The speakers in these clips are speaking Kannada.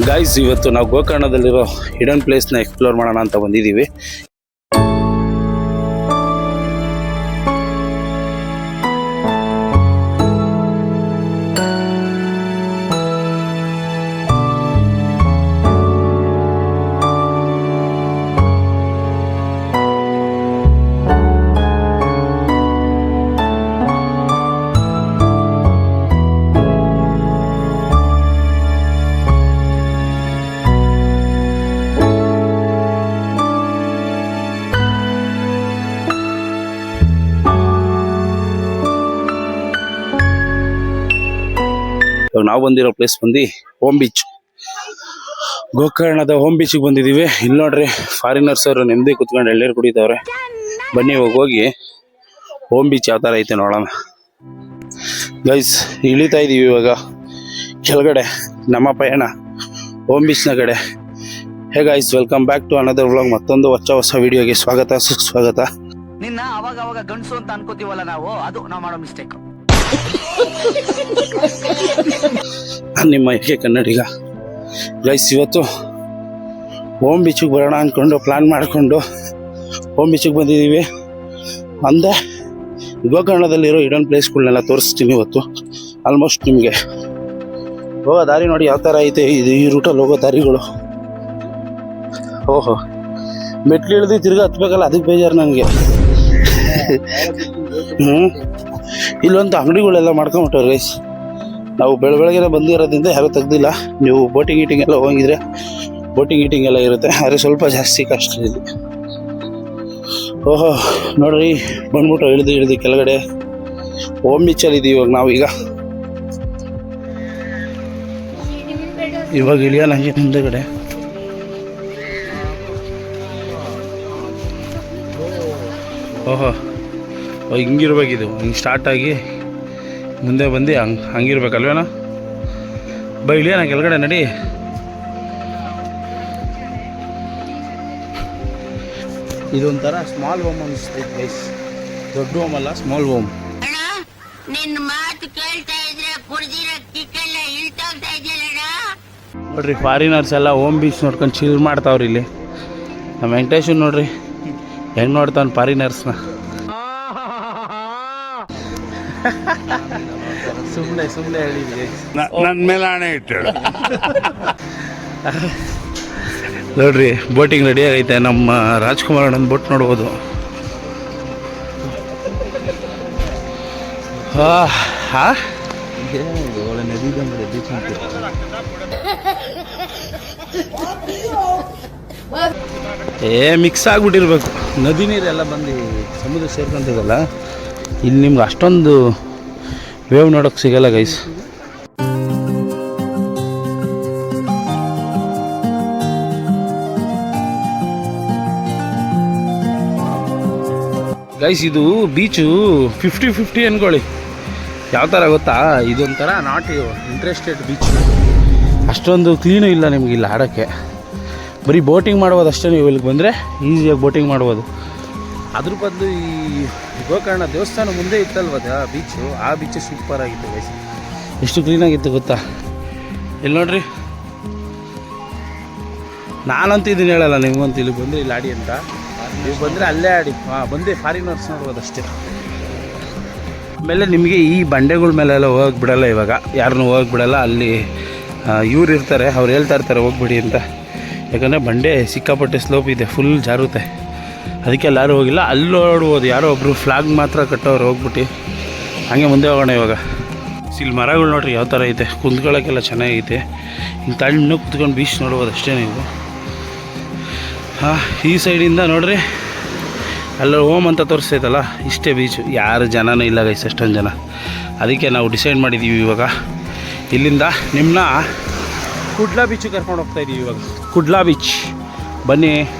ಗಾಯ್ಸ್, ಇವತ್ತು ನಾವು ಗೋಕರ್ಣದಲ್ಲಿರೋ ಹಿಡನ್ ಪ್ಲೇಸ್ನ ಎಕ್ಸ್ಪ್ಲೋರ್ ಮಾಡೋಣ ಅಂತ ಬಂದಿದ್ದೀವಿ. ನಾವು ಬಂದಿರೋ ಪ್ಲೇಸ್ ಬಂದು ಓಮ್ ಬೀಚ್. ಗೋಕರ್ಣದ ಓಮ್ ಬೀಚಿಗೆ ಬಂದಿದ್ದೀವಿ. ಇಲ್ಲಿ ನೋಡ್ರಿ, ಫಾರಿನರ್ಸ್ ಅವರು ನೆಮ್ಮದಿ ಕುತ್ಕೊಂಡು ಎಳ್ಳೀರು ಕುಡಿತವ್ರೆ. ಬನ್ನಿ ಹೋಗಿ ಓಮ್ ಬೀಚ್ ಯಾವ ಥರ ಐತೆ ನೋಡೋಣ. ಗೈಸ್, ಇಳಿತಾ ಇದ್ದೀವಿ ಇವಾಗ ಕೆಳಗಡೆ. ನಮ್ಮ ಪಯಣ ಓಮ್ ಬೀಚ್ನ ಕಡೆ. Hey guys, welcome back to another vlog. ಮತ್ತೊಂದು ಹೊಸ ವಿಡಿಯೋಗೆ ಸ್ವಾಗತ, ಸುಸ್ವಾಗತ. ನಿನ್ನ ಅವಾಗ ಗಂಡಸು ಅಂತ ಅನ್ಕೋತೀವಲ್ಲ ನಾವು, ಅದು ನಾವು ಮಾಡೋ ಮಿಸ್ಟೇಕ್. ನಿಮ್ಮ ಏಕೆ ಕನ್ನಡಿಗ. ಗೈಸ್, ಇವತ್ತು ಓಮ್ ಬೀಚಿಗೆ ಬರೋಣ ಅಂದ್ಕೊಂಡು ಪ್ಲ್ಯಾನ್ ಮಾಡಿಕೊಂಡು ಓಮ್ ಬೀಚಿಗೆ ಬಂದಿದ್ದೀವಿ. ಅಂದೆ ಗೋಕರ್ಣದಲ್ಲಿರೋ ಹಿಡನ್ ಪ್ಲೇಸ್ಗಳನ್ನೆಲ್ಲ ತೋರಿಸ್ತೀನಿ ಇವತ್ತು. ಆಲ್ಮೋಸ್ಟ್ ನಿಮಗೆ ಹೋಗೋ ದಾರಿ ನೋಡಿ ಯಾವ ಥರ ಐತೆ. ಇದು ಈ ರೂಟಲ್ಲಿ ಹೋಗೋ ದಾರಿಗಳು. ಓಹೋ, ಮೆಟ್ಲು ಇಳಿದು ತಿರ್ಗಿ ಹತ್ಬೇಕಲ್ಲ, ಅದಕ್ಕೆ ಬೇಜಾರು ನನಗೆ. ಇಲ್ಲೊಂದು ಅಂಗಡಿಗಳೆಲ್ಲ ಮಾಡ್ಕೊಂಬಿಟ್ಟವ್ರು ಗೈಸ್. ನಾವು ಬೆಳಗ್ಗೆ ಬಂದಿರೋದ್ರಿಂದ ಯಾರೂ ತೆಗ್ದಿಲ್ಲ. ನೀವು ಬೋಟಿಂಗ್ ಎಲ್ಲ ಹೋಗಿದ್ರೆ ಬೋಟಿಂಗ್ ಎಲ್ಲ ಇರುತ್ತೆ, ಆದರೆ ಸ್ವಲ್ಪ ಜಾಸ್ತಿ ಕಷ್ಟ ಇದೆ. ಓಹೋ, ನೋಡ್ರಿ, ಬಂದ್ಬಿಟ್ಟು ಇಳಿದು ಕೆಳಗಡೆ ಓಮ್ ಬೀಚಲ್ಲಿ ಇದ್ದೀವಿ ಇವಾಗ ಇಳಿಯೋಣ ಹಂಗೆ ಮುಂದೆಗಡೆ. ಓಹೋ, ಹಿಂಗಿರ್ಬೇಕಿದು. ಹಿಂಗೆ ಸ್ಟಾರ್ಟಾಗಿ ಮುಂದೆ ಬಂದು ಹಂಗಿರ್ಬೇಕಲ್ವೇನೋ. ಇಳಿಯೋಣ ಕೆಳಗಡೆ, ನಡಿ. ಇದೊಂಥರ ಸ್ಮಾಲ್ ಹೋಮ್ ಅನಿಸ್ತೈತೆ ಗೈಸ್. ದೊಡ್ಡ ಹೋಮ್ ಅಲ್ಲ, ಸ್ಮಾಲ್ ಹೋಮ್. ನಿನ್ನ ಮಾತು ಕೇಳ್ತಾ ಇದ್ರೆ ಕುಡ್ದಿರ ಕಿಕ್ಕೆಲ್ಲ ಇಳ್ತೋಗ್ತಾ ಇದೆಯಲ್ಲ. ನೋಡ್ರಿ, ಫಾರಿನರ್ಸ್ ಎಲ್ಲ ಹೋಮ್ ಬೀಚ್ ನೋಡ್ಕೊಂಡು ಚಿಲ್ ಮಾಡ್ತಾವ್ರಿ ಇಲ್ಲಿ. ನಮ್ಮ ವೆಂಕಟೇಶನ್ ನೋಡ್ರಿ ಹೆಂಗೆ ನೋಡ್ತಾನೆ ಫಾರಿನರ್ಸ್ನ. ಸುಮ್ಮನೆ ಹೇಳಿದ್ವಿ. ನನ್ನ ಮೇಲೆ ಹಣೆ ಇಟ್ಟಳು. ನೋಡ್ರಿ, ಬೋಟಿಂಗ್ ರೆಡಿ ಆಗೈತೆ. ನಮ್ಮ ರಾಜ್ಕುಮಾರ್ ಅಣ್ಣನ ಬೋಟ್ ನೋಡ್ಬೋದು. ಮಿಕ್ಸ್ ಆಗ್ಬಿಟ್ಟಿರ್ಬೇಕು. ನದಿ ನೀರೆಲ್ಲ ಬಂದು ಸಮುದ್ರ ಸೇರ್ಕೊಂತಿದಲ್ಲ, ಇಲ್ಲಿ ನಿಮ್ಗೆ ಅಷ್ಟೊಂದು ವೇವ್ ನೋಡೋಕೆ ಸಿಗಲ್ಲ ಗೈಸ್. ಗೈಸ್, ಇದು ಬೀಚು 50-50 ಅನ್ಕೊಳ್ಳಿ. ಯಾವ ಥರ ಗೊತ್ತಾ, ಇದೊಂಥರ ನಾಟ್ ಇಂಟ್ರೆಸ್ಟೆಡ್ ಬೀಚ್. ಅಷ್ಟೊಂದು ಕ್ಲೀನು ಇಲ್ಲ ನಿಮ್ಗೆ ಇಲ್ಲಿ ಆಡೋಕ್ಕೆ. ಬರೀ ಬೋಟಿಂಗ್ ಮಾಡ್ಬೋದು ಅಷ್ಟೇ. ನೀವು ಇಲ್ಲಿಗೆ ಬಂದರೆ ಈಸಿಯಾಗಿ ಬೋಟಿಂಗ್ ಮಾಡ್ಬೋದು. ಅದ್ರ ಬದಲು ಈ ಗೋಕರ್ಣ ದೇವಸ್ಥಾನ ಮುಂದೆ ಇತ್ತಲ್ವದ ಬೀಚು, ಆ ಬೀಚು ಸೂಪರ್ ಆಗಿತ್ತು ಗೈಸ್. ಎಷ್ಟು ಕ್ಲೀನಾಗಿತ್ತು ಗೊತ್ತಾ. ಇಲ್ಲಿ ನೋಡ್ರಿ, ನಾನಂತೂ ಇದನ್ನು ಹೇಳಲ್ಲ ನಿಮ್ಗಂತೂ. ಇಲ್ಲಿ ಬಂದರೆ ಇಲ್ಲಿ ಆಡಿ ಅಂತ. ನೀವು ಬಂದರೆ ಅಲ್ಲೇ ಆಡಿ. ಬಂದು ಫಾರಿನರ್ಸ್ ನೋಡ್ಬೋದು ಅಷ್ಟೇ. ಆಮೇಲೆ ನಿಮಗೆ ಈ ಬಂಡೆಗಳ ಮೇಲೆಲ್ಲ ಹೋಗಕ್ಕೆ ಬಿಡಲ್ಲ ಇವಾಗ, ಯಾರನ್ನೂ ಹೋಗಕ್ಕೆ ಬಿಡಲ್ಲ. ಅಲ್ಲಿ ಇವ್ರು ಇರ್ತಾರೆ, ಅವ್ರು ಹೇಳ್ತಾ ಇರ್ತಾರೆ ಹೋಗ್ಬಿಡಿ ಅಂತ. ಯಾಕಂದರೆ ಬಂಡೆ ಸಿಕ್ಕಾಪಟ್ಟೆ ಸ್ಲೋಪ್ ಇದೆ, ಫುಲ್ ಜಾರುತ್ತೆ. ಅದಕ್ಕೆ ಎಲ್ಲರೂ ಹೋಗಿಲ್ಲ. ಅಲ್ಲಿ ನೋಡ್ಬೋದು, ಯಾರೋ ಒಬ್ಬರು ಫ್ಲಾಗ್ ಮಾತ್ರ ಕಟ್ಟೋರು ಹೋಗ್ಬಿಟ್ಟು. ಹಾಗೆ ಮುಂದೆ ಹೋಗೋಣ ಇವಾಗ. ಇಲ್ಲಿ ಮರಗಳು ನೋಡ್ರಿ ಯಾವ ಥರ ಐತೆ, ಕುಂತ್ಕೊಳ್ಳೋಕ್ಕೆಲ್ಲ ಚೆನ್ನಾಗೈತೆ. ಹಿಂಗೆ ತಣ್ಣು ಕುತ್ಕೊಂಡು ಬೀಚ್ ನೋಡ್ಬೋದು ಅಷ್ಟೇ ನೀವು. ಈ ಸೈಡಿಂದ ನೋಡ್ರಿ, ಅಲ್ಲ ಹೋಮ್ ಅಂತ ತೋರಿಸ್ತೈತಲ್ಲ, ಇಷ್ಟೇ ಬೀಚು. ಯಾರು ಜನನೂ ಇಲ್ಲ ಗೈಸ್, ಅಷ್ಟೊಂದು ಜನ. ಅದಕ್ಕೆ ನಾವು ಡಿಸೈಡ್ ಮಾಡಿದ್ದೀವಿ ಇವಾಗ ಇಲ್ಲಿಂದ ನಿಮ್ಮನ್ನ ಕುಡ್ಲಾ ಬೀಚಿಗೆ ಕರ್ಕೊಂಡು ಹೋಗ್ತಾಯಿದ್ದೀವಿ ಇವಾಗ. ಕುಡ್ಲಾ ಬೀಚ್ ಬನ್ನಿ,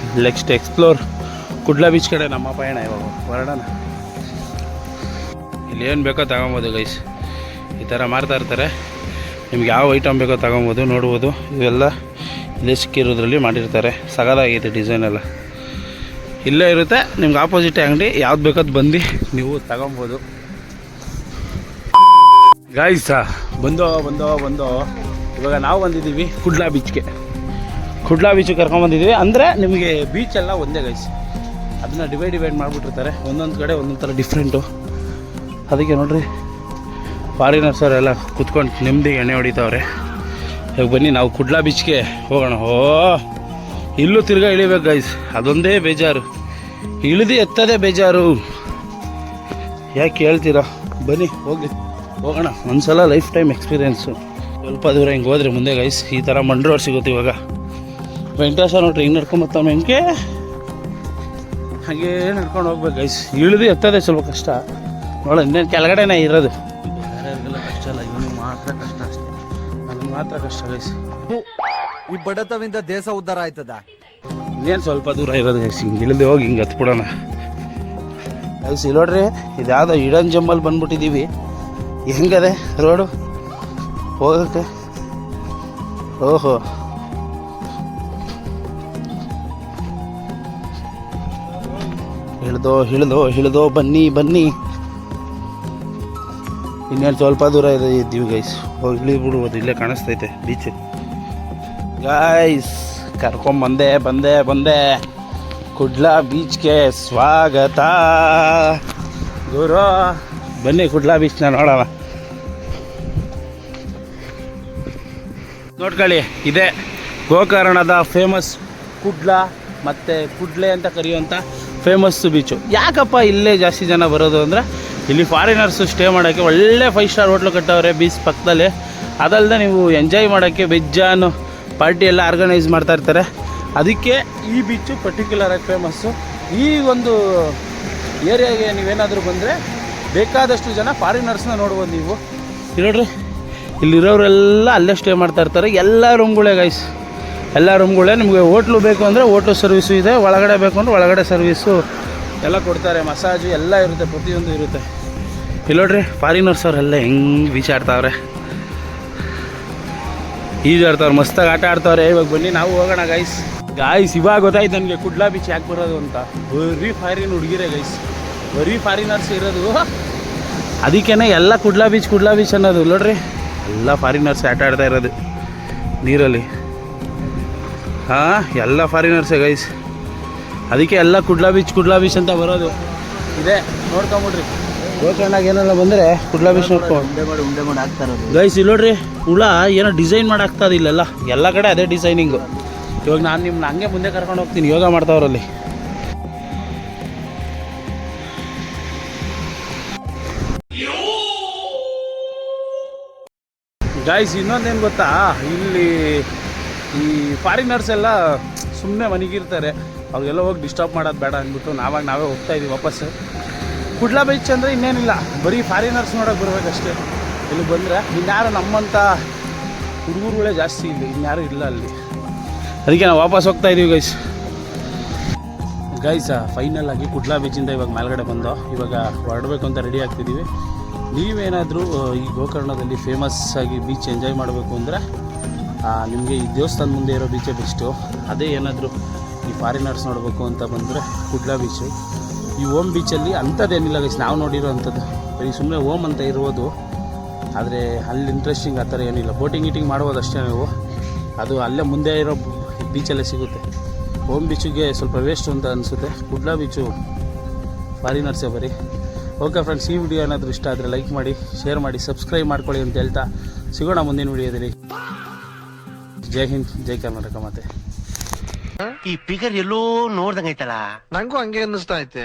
ನೆಕ್ಸ್ಟ್ ಎಕ್ಸ್ಪ್ಲೋರ್ ಕುಡ್ಲಾ ಬೀಚ್ ಕಡೆ ನಮ್ಮ ಪಯಣ ಇವಾಗ ಹೊರಡೋಣ. ಇಲ್ಲಿ ಏನು ಬೇಕೋ ತಗೊಬೋದು ಗೈಸ್. ಈ ಥರ ಮಾರ್ತಾ ಇರ್ತಾರೆ. ನಿಮ್ಗೆ ಯಾವ ಐಟಮ್ ಬೇಕೋ ತಗೊಬೋದು, ನೋಡ್ಬೋದು. ಇವೆಲ್ಲ ಇಲ್ಲೇ ಸಿಕ್ಕಿರೋದ್ರಲ್ಲಿ ಮಾಡಿರ್ತಾರೆ. ಸಗದಾಗೈತೆ ಡಿಸೈನ್ ಎಲ್ಲ. ಇಲ್ಲೇ ಇರುತ್ತೆ ನಿಮ್ಗೆ ಆಪೋಸಿಟ್ ಅಂಗಡಿ. ಯಾವ್ದು ಬೇಕದು ಬಂದು ನೀವು ತಗೊಬೋದು. ಗಾಯ್ಸ ಬಂದೋ ಇವಾಗ ನಾವು ಬಂದಿದ್ದೀವಿ ಕುಡ್ಲಾ ಬೀಚ್ಗೆ. ಕುಡ್ಲಾ ಬೀಚಿಗೆ ಕರ್ಕೊಂಬಂದಿದ್ದೀವಿ. ಅಂದರೆ ನಿಮಗೆ ಬೀಚ್ ಎಲ್ಲ ಒಂದೇ ಗೈಸ್, ಅದನ್ನು ಡಿವೈಡ್ ಮಾಡಿಬಿಟ್ಟಿರ್ತಾರೆ. ಒಂದೊಂದು ಕಡೆ ಒಂದೊಂದು ಥರ ಡಿಫ್ರೆಂಟು. ಅದಕ್ಕೆ ನೋಡ್ರಿ ಫಾರಿನರ್ಸ್ ಅವರೆಲ್ಲ ಕುತ್ಕೊಂಡು ನೆಮ್ಮದಿ ಎಣ್ಣೆ ಹೊಡಿತಾವ್ರೆ. ಇವಾಗ ಬನ್ನಿ ನಾವು ಕುಡ್ಲಾ ಬೀಚ್ಗೆ ಹೋಗೋಣ. ಇಲ್ಲೂ ತಿರ್ಗಾ ಇಳಿಬೇಕು ಗೈಸ್, ಅದೊಂದೇ ಬೇಜಾರು. ಇಳಿದು ಎತ್ತದೇ ಬೇಜಾರು. ಯಾಕೆ ಹೇಳ್ತೀರಾ? ಬನ್ನಿ ಹೋಗೋಣ. ಒಂದ್ಸಲ ಲೈಫ್ ಟೈಮ್ ಎಕ್ಸ್ಪೀರಿಯೆನ್ಸು. ಸ್ವಲ್ಪ ದೂರ ಹಿಂಗೆ ಹೋದ್ರೆ ಮುಂದೆ ಗೈಸ್ ಈ ಥರ ಮಂಡ್ರ ರೋಡ್ ಸಿಗುತ್ತೆ. ಇವಾಗ ವೆಂಕಟೇಶ್ವರ ನೋಡ್ರಿ ಹಿಂಗೆ ನಡ್ಕೊಂಬರ್ತಾವ ಹೆಂಗೆ ಹಾಗೆ ನಡ್ಕೊಂಡು ಹೋಗ್ಬೇಕು ಗೈಸ್. ಇಳಿದು ಎತ್ತದೇ ಸ್ವಲ್ಪ ಕಷ್ಟ. ನೋಡ ಇನ್ನೇನು ಕೆಳಗಡೆನೇ ಇರೋದು. ಯಾರ್ಯಾರಿಗೆಲ್ಲ ಕಷ್ಟ ಅಲ್ಲ, ಇವನಿಗೆ ಮಾತ್ರ ಕಷ್ಟ ಅಷ್ಟೇ. ನನಗೆ ಮಾತ್ರ ಕಷ್ಟ ಗೈಸ್. ಈ ಬಡತವಿಂದ ದೇಶ ಉದ್ಧಾರ ಆಯ್ತದ. ಇನ್ನೇನು ಸ್ವಲ್ಪ ದೂರ ಇರೋದು ಗೈಸ್. ಹಿಂಗೆ ಇಳಿದು ಹೋಗಿ ಹಿಂಗೆ ಹತ್ಬಿಡೋಣ ಗೈಸ್. ಇಲ್ಲಿ ನೋಡ್ರಿ ಇದು ಯಾವುದೋ ಹಿಡನ್ ಜಂಬಲ್ಲಿ ಬಂದ್ಬಿಟ್ಟಿದ್ದೀವಿ. ಹೆಂಗದೆ ರೋಡು ಹೋಗೋಕ್ಕೆ? ಓಹೋ, ಇಳಿದೋ ಬನ್ನಿ. ಇನ್ನೇನು ಸ್ವಲ್ಪ ದೂರ ಇದ್ದೀವಿ ಗೈಸ್. ಹೋಗಿ ಇಳಿದ್ಬಿಡ್ಬೋದು. ಇಲ್ಲೇ ಕಾಣಿಸ್ತೈತೆ ಬೀಚ್ ಗೈಸ್. ಬಂದೆ ಕುಡ್ಲಾ ಬೀಚ್ಗೆ ಸ್ವಾಗತ ಗುರು. ಬನ್ನಿ ಕುಡ್ಲಾ ಬೀಚ್ನ ನೋಡೋಣ. ನೋಡ್ಕೊಳ್ಳಿ, ಇದೇ ಗೋಕರ್ಣದ ಫೇಮಸ್ ಕುಡ್ಲಾ ಮತ್ತು ಕುಡ್ಲೆ ಅಂತ ಕರೆಯುವಂಥ ಫೇಮಸ್ಸು ಬೀಚು. ಯಾಕಪ್ಪ ಇಲ್ಲೇ ಜಾಸ್ತಿ ಜನ ಬರೋದು ಅಂದರೆ ಇಲ್ಲಿ ಫಾರಿನರ್ಸು ಸ್ಟೇ ಮಾಡೋಕ್ಕೆ ಒಳ್ಳೆ 5 ಸ್ಟಾರ್ ಹೋಟ್ಲು ಕಟ್ಟವ್ರೆ ಬೀಚ್ ಪಕ್ಕದಲ್ಲಿ. ಅದಲ್ಲದೆ ನೀವು ಎಂಜಾಯ್ ಮಾಡೋಕ್ಕೆ ಬೆಜ್ಜಾನು ಪಾರ್ಟಿ ಎಲ್ಲ ಆರ್ಗನೈಸ್ ಮಾಡ್ತಾ ಇರ್ತಾರೆ. ಅದಕ್ಕೆ ಈ ಬೀಚು ಪರ್ಟಿಕ್ಯುಲರಾಗಿ ಫೇಮಸ್ಸು. ಈ ಒಂದು ಏರಿಯಾಗೆ ನೀವೇನಾದರೂ ಬಂದರೆ ಬೇಕಾದಷ್ಟು ಜನ ಫಾರಿನರ್ಸ್ನ ನೋಡ್ಬೋದು ನೀವು. ಇಲ್ಲಿ ನೋಡ್ರಿ, ಇಲ್ಲಿರೋರೆಲ್ಲ ಅಲ್ಲೇ ಸ್ಟೇ ಮಾಡ್ತಾ ಇರ್ತಾರೆ. ಎಲ್ಲ ರೂಮ್ಗಳೇ ಗೈಸ್, ಎಲ್ಲ ರೂಮ್ಗಳೇ. ನಿಮಗೆ ಹೋಟ್ಲು ಬೇಕು ಅಂದರೆ ಹೋಟ್ಲು ಸರ್ವಿಸು ಇದೆ, ಒಳಗಡೆ ಬೇಕು ಅಂದರೆ ಒಳಗಡೆ ಸರ್ವಿಸು ಎಲ್ಲ ಕೊಡ್ತಾರೆ. ಮಸಾಜು ಎಲ್ಲ ಇರುತ್ತೆ, ಪ್ರತಿಯೊಂದು ಇರುತ್ತೆ. ಇಲ್ಲಿ ನೋಡ್ರಿ ಫಾರಿನರ್ಸ್ ಅವರೆಲ್ಲ ಹೆಂಗೆ ಬೀಚ್ ಆಡ್ತಾವ್ರೆ, ಈಜಾಡ್ತಾವ್ರೆ, ಮಸ್ತಾಗಿ ಆಟ ಆಡ್ತಾವ್ರೆ. ಇವಾಗ ಬನ್ನಿ ನಾವು ಹೋಗೋಣ ಗೈಸ್. ಇವಾಗ ಗೊತ್ತಾಯ್ತು ನನಗೆ ಕುಡ್ಲಾ ಬೀಚ್ ಯಾಕೆ ಬರೋದು ಅಂತ. ಬರೀ ಫಾರಿನ್ ಹುಡುಗಿರೇ ಗೈಸ್, ಬರೀ ಫಾರಿನರ್ಸ್ ಇರೋದು. ಅದಕ್ಕೇ ಎಲ್ಲ ಕುಡ್ಲಾ ಬೀಚ್ ಅನ್ನೋದು. ನೋಡ್ರಿ ಎಲ್ಲ ಫಾರಿನರ್ಸ್ ಆಟ ಆಡ್ತಾ ಇರೋದು ನೀರಲ್ಲಿ. ಎಲ್ಲ ಫಾರಿನರ್ಸೇ ಗೈಸ್. ಅದಕ್ಕೆ ಎಲ್ಲ ಕುಡ್ಲಾ ಬೀಚ್ ಅಂತ ಬರೋದು. ಇದೆ ನೋಡ್ಕೊಂಬಿಡ್ರಿ. ಗೋಕರ್ಣಾಗ ಏನೆಲ್ಲ ಬಂದರೆ ಕುಡ್ಲಾ ಬೀಚ್ ನೋಡ್ಕೊಂಡು ಉಂಡೆ ಮಾಡಿ ಹಾಕ್ತಾ ಇರೋದು ಗೈಸ್. ಇಲ್ಲಿ ನೋಡ್ರಿ ಹುಳ ಏನೋ ಡಿಸೈನ್ ಮಾಡಿ ಹಾಕ್ತದೆ ಇಲ್ಲೆಲ್ಲ. ಎಲ್ಲ ಕಡೆ ಅದೇ ಡಿಸೈನಿಂಗು. ಇವಾಗ ನಾನು ನಿಮ್ಮನ್ನ ಹಂಗೆ ಮುಂದೆ ಕರ್ಕೊಂಡು ಹೋಗ್ತೀನಿ. ಯೋಗ ಮಾಡ್ತಾವ್ರಲ್ಲಿ. ಗೈಸ್ ಇನ್ನೊಂದೇನು ಗೊತ್ತಾ, ಇಲ್ಲಿ ಈ ಫಾರಿನರ್ಸ್ ಎಲ್ಲ ಸುಮ್ಮನೆ ಮನೆಗಿರ್ತಾರೆ. ಅವ್ರಿಗೆಲ್ಲ ಹೋಗಿ ಡಿಸ್ಟರ್ಬ್ ಮಾಡೋದು ಬೇಡ ಅಂದ್ಬಿಟ್ಟು ನಾವೇ ಹೋಗ್ತಾ ಇದ್ದೀವಿ ವಾಪಸ್ಸು. ಕುಡ್ಲಾ ಬೀಚ್ ಅಂದರೆ ಇನ್ನೇನಿಲ್ಲ, ಬರೀ ಫಾರಿನರ್ಸ್ ನೋಡೋಕೆ ಬರ್ಬೇಕಷ್ಟೇ. ಇಲ್ಲಿ ಬಂದರೆ ಇನ್ಯಾರು ನಮ್ಮಂಥ ಹುಡುಗರುಗಳೇ ಜಾಸ್ತಿ ಇಲ್ಲಿ, ಇನ್ಯಾರು ಇಲ್ಲ ಅಲ್ಲಿ. ಅದಕ್ಕೆ ನಾವು ವಾಪಸ್ ಹೋಗ್ತಾ ಇದ್ದೀವಿ ಗೈಸ್. ಫೈನಲ್ ಆಗಿ ಕುಡ್ಲಾ ಬೀಚಿಂದ ಇವಾಗ ಮೇಲ್ಗಡೆ ಬಂದು ಇವಾಗ ಹೊರಡಬೇಕು ಅಂತ ರೆಡಿ ಆಗ್ತಿದ್ದೀವಿ. ನೀವೇನಾದರೂ ಈ ಗೋಕರ್ಣದಲ್ಲಿ ಫೇಮಸ್ ಆಗಿ ಬೀಚ್ ಎಂಜಾಯ್ ಮಾಡಬೇಕು ಅಂದರೆ ನಿಮಗೆ ಈ ದೇವಸ್ಥಾನ ಮುಂದೆ ಇರೋ ಬೀಚೇ ಬೆಸ್ಟು. ಅದೇ ಏನಾದರೂ ಈ ಫಾರಿನರ್ಸ್ ನೋಡಬೇಕು ಅಂತ ಬಂದರೆ ಕುಡ್ಲಾ ಬೀಚು. ಈ ಓಮ್ ಬೀಚಲ್ಲಿ ಅಂಥದ್ದೇನಿಲ್ಲ ಗೈಸ್, ನಾವು ನೋಡಿರೋ ಅಂಥದ್ದು ಬರೀ ಸುಮ್ಮನೆ ಓಮ್ ಅಂತ ಇರ್ಬೋದು. ಆದರೆ ಅಲ್ಲಿ ಇಂಟ್ರೆಸ್ಟಿಂಗ್ ಆ ಥರ ಏನಿಲ್ಲ. ಬೋಟಿಂಗ್ ಮಾಡ್ಬೋದು ಅಷ್ಟೇ ನೀವು. ಅದು ಅಲ್ಲೇ ಮುಂದೆ ಇರೋ ಬೀಚಲ್ಲೇ ಸಿಗುತ್ತೆ. ಓಮ್ ಬೀಚಿಗೆ ಸ್ವಲ್ಪ ವೇಸ್ಟ್ ಅಂತ ಅನಿಸುತ್ತೆ. ಕುಡ್ಲಾ ಬೀಚು ಫಾರಿನರ್ಸೇ ಬರೀ. ಓಕೆ ಫ್ರೆಂಡ್ಸ್, ಈ ವಿಡಿಯೋ ಏನಾದರೂ ಇಷ್ಟ ಆದರೆ ಲೈಕ್ ಮಾಡಿ, ಶೇರ್ ಮಾಡಿ, ಸಬ್ಸ್ಕ್ರೈಬ್ ಮಾಡ್ಕೊಳ್ಳಿ ಅಂತ ಹೇಳ್ತಾ ಸಿಗೋಣ ಮುಂದಿನ ವಿಡಿಯೋದಲ್ಲಿ. ಜೈ ಹಿಂದ್, ಜೈ ಕರ್ನಾಟಕ. ಮತ್ತೆ ಈ ಫಿಗರ್ ಎಲ್ಲೋ ನೋಡ್ದಂಗೈತಲ್ಲ, ನಂಗೂ ಹಂಗೆ ಅನ್ನಿಸ್ತಾ ಐತೆ.